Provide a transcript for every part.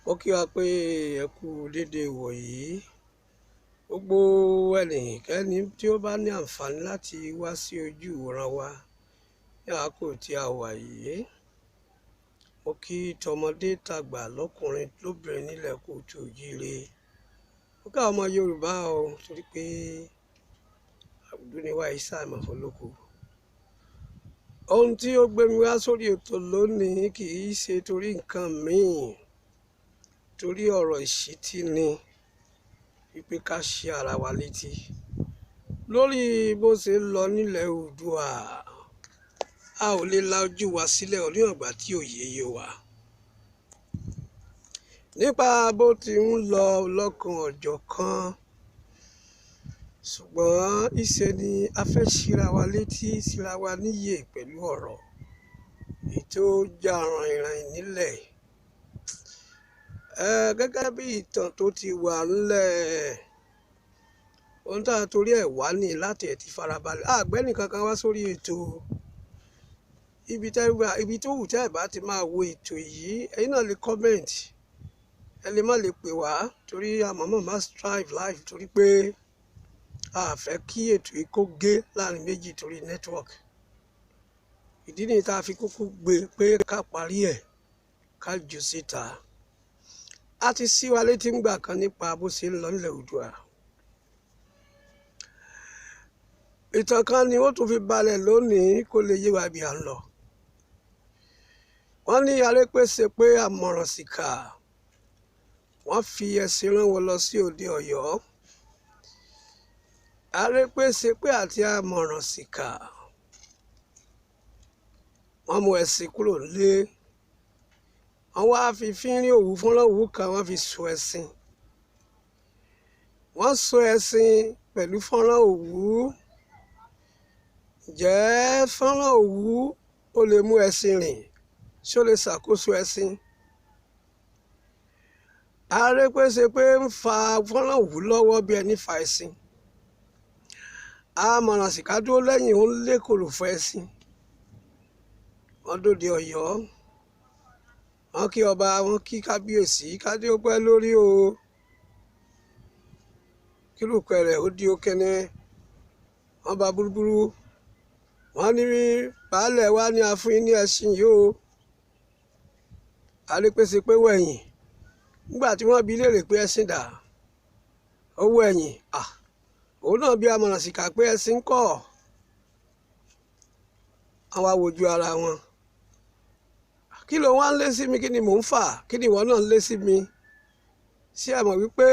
Ó kí wa pé ẹ kú déédéé wòyí. Gbogbo ẹnikẹ́ni tí ó bá ní àǹfààní láti wá sí ojú ìwòran wa ní àkókò tí a wà yìí. Mo kí tọmọdé tàgbà lọ́kùnrin lóbìnrin nílẹ̀ kóòtù òjíire. Ó ká ọmọ Yorùbá o torí pé àbùdúniwá iṣẹ́ àìmọ̀fọ́lókò. Ohun tí ó gbé mi wá sórí ètò lónìí kì í ṣe torí nǹkan míì, torí ọ̀rọ̀ ìṣítí ni wípé ká ṣe ara wa létí lórí bó ṣe ń lọ nílẹ̀ Oòduà. A ò lè la ojú wa sílẹ̀ oníwọ̀n ìgbà tí òye yé wa nípa bó ti ń lọ lọ́kan ọ̀jọ̀kan, ṣùgbọ́n ìṣe ni a fẹ́ ṣíra wa létí, ṣíra wa níyè pẹ̀lú ọ̀rọ̀ ètò jà ràìnràìn nílẹ̀. Gẹ́gẹ́ bí ìtàn tó ti wà ńlẹ̀, ohun tá a torí ẹ̀ wá ní láti ẹ̀ ti farabalẹ̀. Àgbẹ́ni kankan wá sórí ètò ibi tó wù tẹ́ ẹ̀ bá ti máa wo ètò yìí, ẹ̀yin náà lè comment, ẹ lè má lè pè wá torí àmọ́mọ́ má strive live torí pé a fẹ́ kí ètò yìí kó gé láàrin méjì torí network. Ìdí nìyí tá a fi kúkú gbé pé ká parí ẹ̀ ká jù síta. A ti ṣí wa létí ńgbà kan nípa bó ṣe ń lọ nílẹ̀ Oòduà. Ìtàn kan ni ó tún fi balẹ̀ lónìí kó lè yé wa bí à ń lọ. Wọ́n ní arépèsè pé àmọ̀ràn síkà, wọ́n fi ẹṣin rán wọn lọ sí òde Ọ̀yọ́. Arépèsè pé àti àmọ̀ràn síkà, wọ́n mú ẹṣin kúrò nílé. Wọ́n wá fi fínrín òwú fúnra òwú kan, wọ́n fi so ẹṣin. Wọ́n so ẹṣin pẹ̀lú fọ́nrán òwú. Ǹjẹ́ fọ́nrán òwú ó lè mú ẹṣin rìn? Ṣé ó lè ṣàkóso ẹṣin? Arépèsè pé ń fa fọ́nrán òwú lọ́wọ́ bí ẹni fa ẹṣin. Àmọ̀ràn síkà dúró lẹ́yìn, ó ń lé kòlòfọ́ ẹṣin. Wọ́n dòde Ọ̀yọ́. Wọ́n kí ọba, wọ́n kí kábíyèsí, kádé ó pẹ́ lórí o. Kírùkẹ́ rẹ̀ ó di ókẹ́nẹ́. Wọ́n bá búrúbúrú. Wọ́n ní baálẹ̀ wa ní a fún yín ní ẹṣin yìí o. Arépèsè pé wẹ̀yìn. Nígbà tí wọ́n bi léèrè pé ẹṣin dà, ó wẹ̀yìn. Òun náà bí àmọ̀ràn síkà pé ẹṣin kọ́. Wọ́n wá wojú ara wọn. Kí ló wá ń lé sí mi? Kí ni mò ń fà? Kí ni ìwọ náà ń lé sí mi? Ṣé ẹ mọ̀ wípé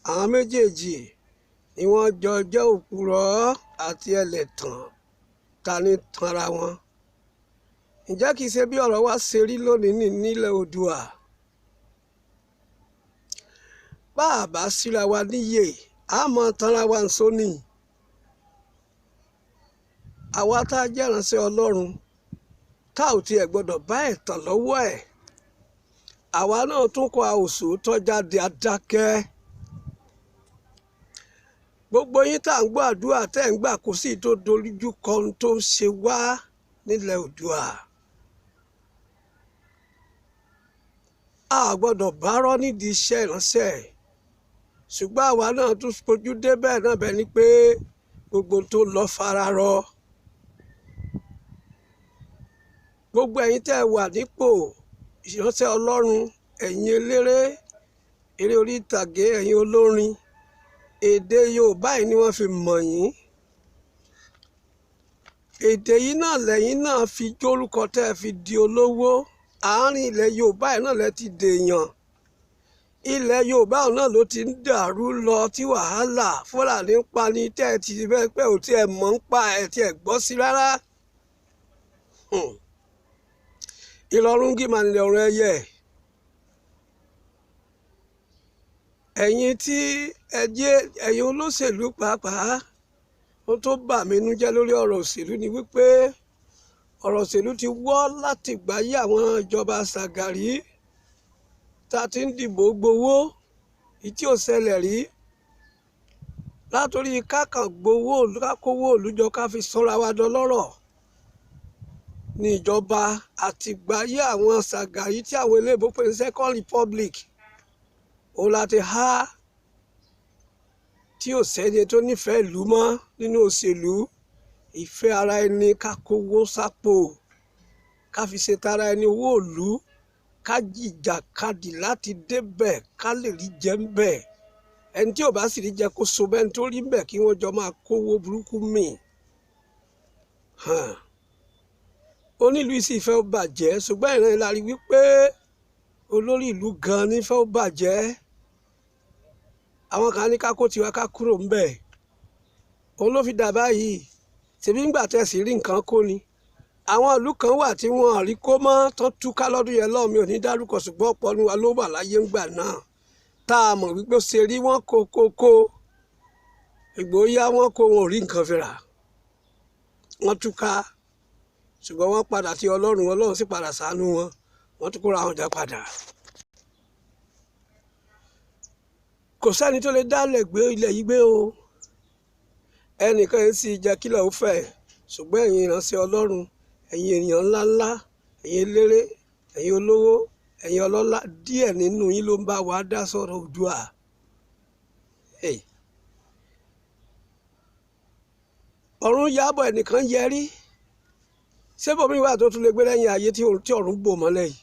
àwọn méjèèjì ni wọ́n jọ jẹ́ òpùrọ́ àti ẹlẹ́tàn, ta ni tanra wọn? Ǹjẹ́ kìí ṣe bí ọ̀rọ̀ wa ṣe rí lónìí nílẹ̀ Oòduà? Bá a bá síra wa níyè, a mọ̀ tanra wa ń sóní. Àwa tá a jẹ́ ìránṣẹ́ Ọlọ́run, tá ò tiẹ̀ gbọ́dọ̀ bá ẹ̀tàn lọ́wọ́ ẹ̀. Àwa náà tún kọ àwòsàn tó jáde adákẹ́. Gbogbo yín tá à ń gbọ́ àdúrà tẹ́ ń gbà kò sí tó dojú kọ ohun tó ń ṣe wá nílẹ̀ Oòduà. A gbọ́dọ̀ bárọ́ nídìí iṣẹ́ ìránṣẹ́. Ṣùgbọ́n àwa náà tún fojú dé bẹ́ẹ̀ náà bẹ́ẹ̀ ni pé gbogbo tó lọ fararọ. Gbogbo ẹ̀yin tẹ́ ẹ wà nípò ìránṣẹ́ Ọlọ́run, ẹ̀yin eléré, eré orí ìtàgé, ẹ̀yin olórin, èdè Yorùbá yìí ni wọ́n fi mọ̀ yín. Èdè yìí náà lẹ́yìn náà fi jórúkọ tẹ́ ẹ fi di olówó. Àárín ilẹ̀ Yorùbá yìí náà lẹ ti dèèyàn. Ilẹ̀ Yorùbá náà ló ti ń dàrú lọ tí wàhálà Fúlàní ń pa ni tẹ́ ẹ ti bẹ́ẹ̀ pé ò tí ẹ mọ̀ ń pa ẹ̀ tí ẹ gbọ́ sí rárá. Ìlọ̀run gí máa ń lẹ ọ̀rọ̀ ẹyẹ. Ẹ̀yin tí ẹ jẹ́ ẹ̀yin olóṣèlú pàápàá, ó tó bà mí nú jẹ́ lórí ọ̀rọ̀ òṣèlú ni wípé ọ̀rọ̀ òṣèlú ti wọ́ láti gbáyé àwọn ìjọba Ṣàgàrí tá a ti ń dìbò gbowó, ìtí ò ṣẹlẹ̀ rí. Látòrí kákan gbowó kákówó òlújọ ká fi sọ́ra wa dọlọ́rọ̀. ní ìjọba àtìgbáyé àwọn Ṣàgàrí tí àwọn eléèbó pè ní Second Republic òun láti há tí ò sẹ́ni tó nífẹ̀ẹ́ ìlú mọ́ nínú òṣèlú. Ìfẹ́ ara ẹni, ká kówó sápò, ká fi ṣe tara ẹni, owó ìlú, ká jìjàkadì láti débẹ̀ ká lè rí jẹ ń bẹ̀. Ẹni tí ò bá sì rí jẹ kó so bẹ́ni tó rí ń bẹ̀ kí wọ́n jọ máa kówó burúkú mì. Onílù sì fẹ́ ó bàjẹ́, ṣùgbọ́n ìran ìlà rí wípé olórí ìlú gan ní fẹ́ ó bàjẹ́. Àwọn kan ní ká kó tiwa ká kúrò ń bẹ̀. Òun ló fi dà báyìí. Ṣèbí ńgbà tẹ̀sí rí nǹkan kó ni. Àwọn ìlú kan wà tí wọ́n rí kó mọ́ tán túká lọ́dún yẹn lọ́ọ̀ mi ò ní dárúkọ, ṣùgbọ́n ọ̀pọ̀ ní wa ló wà láyé ńgbà náà tá a mọ̀ wípé ṣe rí wọ́n kó ìgbóyà wọn kó wọn ò rí nǹkan fìrà. Wọ́n túká ṣùgbọ́n wọ́n padà tí Ọlọ́run sì padà ṣàánú wọn, wọ́n tún kóra wọn jà padà. Kò sẹ́ni tó lè dálẹ̀ gbé ilẹ̀ yìí gbé o. Ẹnìkan yìí sì jẹ́ kílẹ̀ ó fẹ̀, ṣùgbọ́n ẹ̀yin ìránṣẹ́ Ọlọ́run, ẹ̀yin ènìyàn ńláńlá, ẹ̀yin eléré, ẹ̀yin olówó, ẹ̀yin ọlọ́lá, díẹ̀ nínú yín ló ń bá wa dá sọ̀rọ̀ Oòduà. Ọ̀run yábọ̀ ẹnìkan yẹrí. Ṣé bòmí wà tó tún lè gbé lẹ́yìn ayé tí ọ̀run bò mọ́lẹ̀ yìí?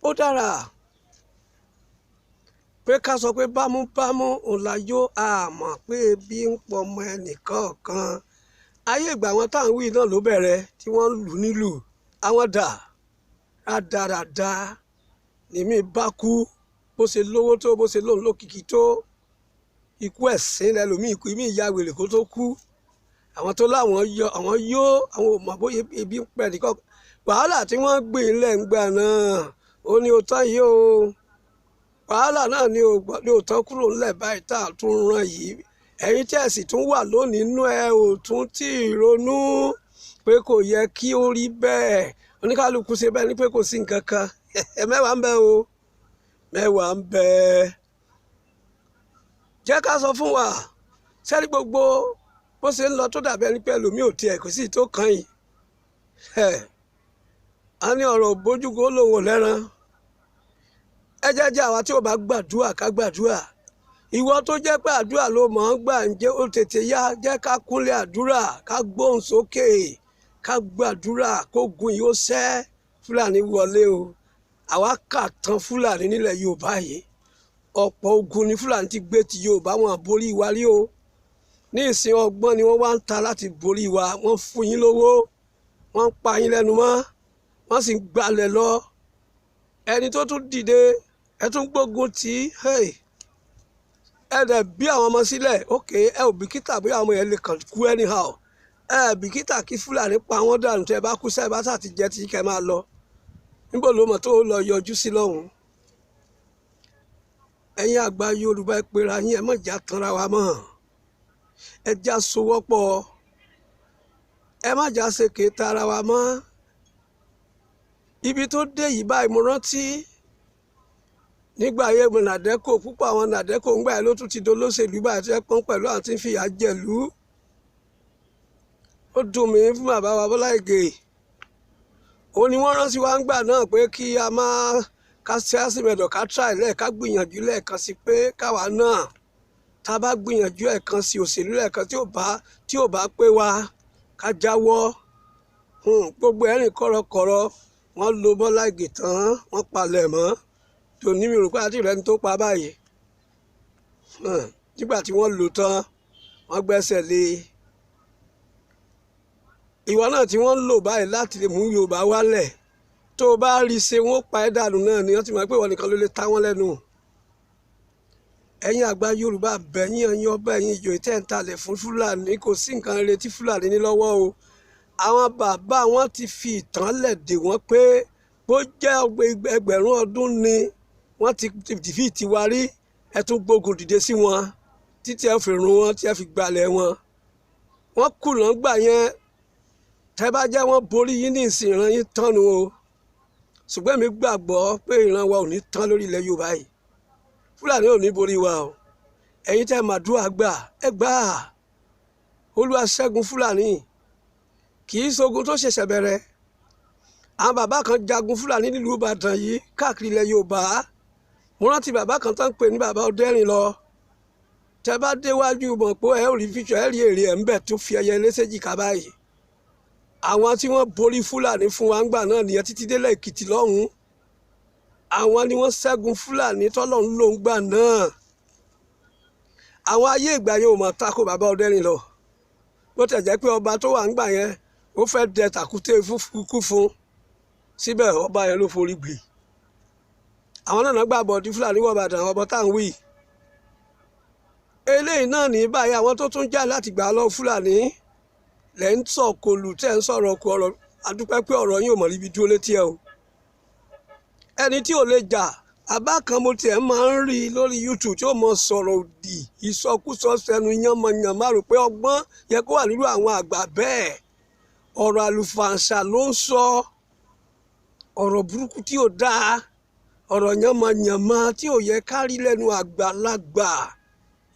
Ó dára pé ká sọ pé bámúbámú òun la yó àmọ́ pé ebi ń pọmọ ẹnìkan kan. Ayé ìgbà wọn tá à ń wí náà ló bẹ̀rẹ̀ tí wọ́n lù nílùú. Àwọn dà rádaràda lèmi bá kú, bó ṣe lówó tó, bó ṣe lóun lókìkí tó. Ikú ẹ̀sín lẹ́lòmíì ikú ìmí ìyá wèrè kó tó kú. Àwọn tó láwọn yó àwọn ò mọ̀ bóyá ebi ń pẹ̀ nìkan. Wàhálà tí wọ́n gbé ilẹ̀ ń gbà náà ó ní o tán yìí o. Wàhálà náà ni ò tán kúrò ńlẹ̀ báyìí tá a tún ràn yìí. Ẹ̀yin tí ẹ sì tún wà lónìí inú ẹ ò tún tí ì ronú pé kò yẹ kí ó rí bẹ́ẹ̀. Oníkálukú ṣe bẹ́ẹ̀ ni pé kò sí nǹkan kan. Mẹ́wàá ń bẹ o, mẹ́wàá ń bẹ. Jẹ́ ká sọ fún wa, sẹ́rí gbogbo bó ṣe ń lọ tó dàbí ẹni pé ẹlòmíì ò tiẹ̀ kò sí tó kàn yìí. A ní ọ̀rọ̀ bójúgo lòun ò lẹ́ran. Ẹ jẹ́ àwa tí ò bá gbàdúrà ká gbàdúrà. Ìwọ tó jẹ́ pé àdúrà ló mọ̀ ọ́n gbà ń jẹ́ ó tètè yá, jẹ́ ká kúnlẹ̀ àdúrà, ká gbóhùn sókè, ká gbàdúrà kó gun yìí ó ṣẹ́. Fúlàní wọlé o. Àwa kà tán Fúlàní nílẹ̀ Yorùbá yìí. Ọ̀pọ̀ ogun ni Fúlàní ti gbé ti Yorùbá, wọn borí wa rí o. Ní ìsìn ọgbọ́n ni wọ́n wá ń ta láti borí wa. Wọ́n fún yín lówó, wọ́n ń pa yín lẹ́nu mọ́, wọ́n sì ń gbalẹ̀ lọ. Ẹni tó tún dìde ẹ tún gbógun tì í. Ẹ dẹ̀ bí àwọn ọmọ sílẹ̀, ókè ẹ ò bìkítà bóyá àwọn yẹn lè kàn kú anyhow. Ẹ bìkítà kí Fúlàní pa wọ́n dànù tẹ́ bá kú sẹ́ẹ̀ bá sà ti jẹ́ tí kẹ́ máa lọ. Níbo ló mọ̀ tó lọ yọjú sí lọ́hùn? Ẹ̀yin àgbà Yorùbá ẹ pera yín, ẹ má jà tanra wa mọ́. Ẹ já sowọ́pọ̀, ẹ má jà ṣe kéta ara wa mọ́. Ibi tó dé yìí báyìí mo rántí nígbà ayé mo Nàdẹ́kò púpọ̀ àwọn Nàdẹ́kò ńgbà yẹn ló tún ti dolóṣèlú báyìí tó yẹ pọ́n pẹ̀lú àwọn tí ń fìyà jẹ̀lú. Ó dùn mí fún bàbá wa Bọ́lá Ìgè. Òun ni wọ́n rán sí wa ńgbà náà pé kí a máa ká ṣe àṣìmẹ̀dọ̀ ká try ká gbìyànjú lẹ́ẹ̀kan sí pé káwa náà tá a bá gbìyànjú ẹ̀kan sí òṣèlú lẹ́ẹ̀kan tí ò bá pé wa ká jáwọ́. Gbogbo ẹ̀rìn kọ̀rọ̀kọ̀rọ̀ wọ́n lo Bọ́lá Ìgè tán wọ́n palẹ̀ mọ́. Tòní mi rò pé àti ìrẹni tó pa báyìí. Nígbà tí wọ́n lò tán wọ́n gbẹ́sẹ̀ lé. Ìwọ náà tí wọ́n ń lò báyìí láti lè mú Yorùbá wálẹ̀ tó o bá rí ṣe wọ́n pa ẹ́ dànù náà ni wọ́n ti mọ̀ pé ìwọ nìkan ló lè ta wọ́n lẹ́nu. Ẹ̀yin àgbà Yorùbá bẹ̀yìn ẹ̀yin ọba ẹ̀yin ìjòyè tẹ́ ń talẹ̀ fún Fúlàní kò sí nǹkan rere tí Fúlàní ní lọ́wọ́ o. Àwọn bàbá wọn ti fi ìtàn lẹ̀ dè wọ́n pé bó jẹ́ ẹgbẹ̀rún ọdún ni wọ́n ti dìfìtì wa rí, ẹ tún gbógun dìde sí wọn títí ẹ fi run wọn tí ẹ fi gbalẹ̀ wọn. Wọ́n kùnà gbà yẹn tẹ́ bá jẹ́ wọ́n borí yín ní ìsìn ìran yín tánu o. Ṣùgbọ́n mi gbàgbọ́ pé ìran wa ò ní tán lórí ilẹ̀ Yorùbá yìí. Fúlàní ò ní borí wa o. Ẹ̀yin tẹ́ màdúrà gbà ẹ gbà á. Olúwa ṣẹ́gun Fúlàní. kì í ṣogun tó ṣẹ̀ṣẹ̀ bẹ̀rẹ̀. Àwọn bàbá kan jagun Fúlàní nílùú Ìbàdàn yìí káàkiri ilẹ̀ Yorùbá. Mo rántí bàbá kan tó ń pè ní bàbá Ọdẹ́rìnlọ. Tẹ bá déwájú mọ̀ pé ẹ ò rí fíṣọ ẹ rí èrè ẹ̀ ń bẹ̀ tó fi ẹyẹ léṣèjìká báyìí. Àwọn tí wọ́n borí Fúlàní fún wa ńgbà náà nìyẹn títí délẹ̀ Èkìtì lọ́hùn-ún. Àwọn ni wọ́n ṣẹ́gun Fúlàní tọ́lọ́run ló ń gbà náà. Àwọn ayé ìgbà yẹn ò mọ̀ tako bàbá Ọdẹ́rìnlọ. Bó tẹ̀ jẹ́ pé ọba tó wà ńgbà yẹn ó fẹ́ dẹ tàkúté kú fún. Síbẹ̀ ọba yẹn ló forí gbé. Àwọn náà gbà bọ̀dí Fúlàní wọ̀ Ìbàdàn ọba tá à ń wí. Eléyìí náà ní báyìí àwọn tó tún já láti gbà lọ Fúlàní lẹ́ ń sọ̀kòlù tẹ́ ń sọ̀rọ̀ ọkọ̀ ọ̀rọ̀ adúpẹ́ pé ọ̀rọ̀ yín ò mọ̀ níbi dúró létí ẹ o. Ẹni tí ò lè jà àbá kan mo tiẹ̀ máa ń rí lórí YouTube tí ó mọ sọ̀rọ̀ òdì ìsọkúsọ sẹnu yánmọyànmá rò pé ọgbọ́n yẹ kó wà nínú àwọn àgbà bẹ́ẹ̀. Ọ̀rọ̀ àlùfàǹṣà ló ń sọ ọ̀rọ̀ burúkú tí ò dáa ọ̀rọ̀ yánmọyànmá tí ò yẹ kárí lẹ́nu àgbàlagbà.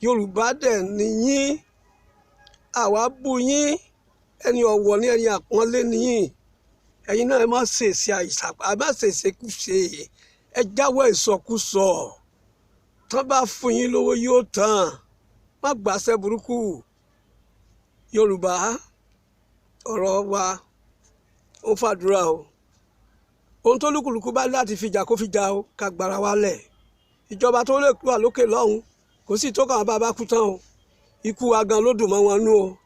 Yorùbá dẹ̀ nìyí àwa bú yín ẹni ọ̀wọ̀ ní ẹni àpọ́nlé nìyí. Ẹ̀yin náà ẹ má ṣèṣe àìsàpá ẹ má ṣèṣe kúṣe ẹ jáwọ́ ìsọkúsọ tán bá fún yín lówó yóò tán má gbàṣẹ burúkú. Yorùbá ọ̀rọ̀ wa ó fàdúrà o ohun tó lúkúlùkù bá láti fìjà kó fìjà o ká gbára wálẹ̀. Ìjọba tó lè wà lókè lọ́hùn kò sí tó kàn bá bá kú tán o ikú wa gan ló dùn mọ́ wọn nú o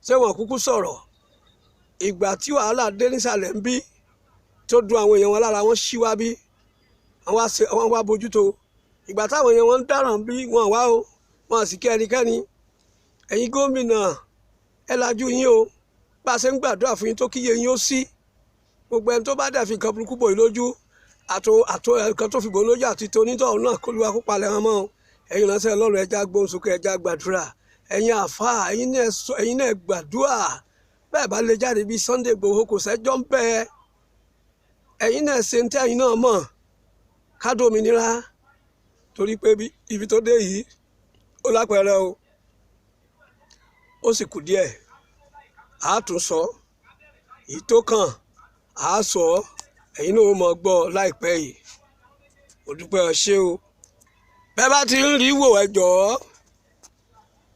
ṣé wọn kúkú sọ̀rọ̀. Ìgbà tí wàhálà dé nísàlẹ̀ ń bí tó dùn àwọn èèyàn wọn lára wọn ṣí wá bí àwọn wá bójútó. Ìgbà táwọn èèyàn wọn ń dáràn bí wọn wá o wọn sì kí ẹnikẹ́ni. Ẹ̀yin gómìnà ẹ lajú yín o bá a ṣe ń gbàdúrà fún yín tó kíyè yín ó sí. Gbogbo ẹni tó bá dẹ̀ fi nǹkan burúkú bò yín lójú àtò ẹ̀kan tó fi bò lójú àti tonítọ̀hún náà kó lu wa kó palẹ̀ wọn mọ́ o. Ẹ̀yin ránṣẹ́ Ọlọ́run ẹja gbóhùn sókè ẹja gbàdúrà. Ẹ̀yin àfáà ẹ̀yin náà gbàdúrà. Bẹ́ẹ̀ bá lè jáde bíi Sunday Igboho kò sẹ́jọ́ ń bẹ́ẹ̀. Ẹ̀yin náà ṣe ń tẹ́ ẹ̀yin náà mọ̀ ká dòmìnira torí pé ibi tó dé yìí ó lápẹẹrẹ o ó sì kù díẹ̀ àá tún sọ èyí tó kàn àá sọ ẹ̀yin náà ó mọ̀ gbọ́ láìpẹ́ yìí. Mo dúpẹ́ ọ ṣé o. Bẹ́ẹ̀ bá ti ń rí wò ẹ jọ̀ọ́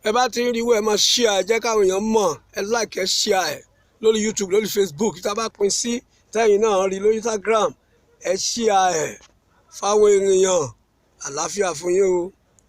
ẹ bá ti ń rí wò ẹ máa share jẹ́ káwọn èèyàn mọ̀ ẹ like ẹ share ẹ lórí YouTube lórí Facebook tá a bá pín sí tẹ́yìn náà rí lórí Instagram ẹ share ẹ fáwọn ènìyàn àlàáfíà fún yín o.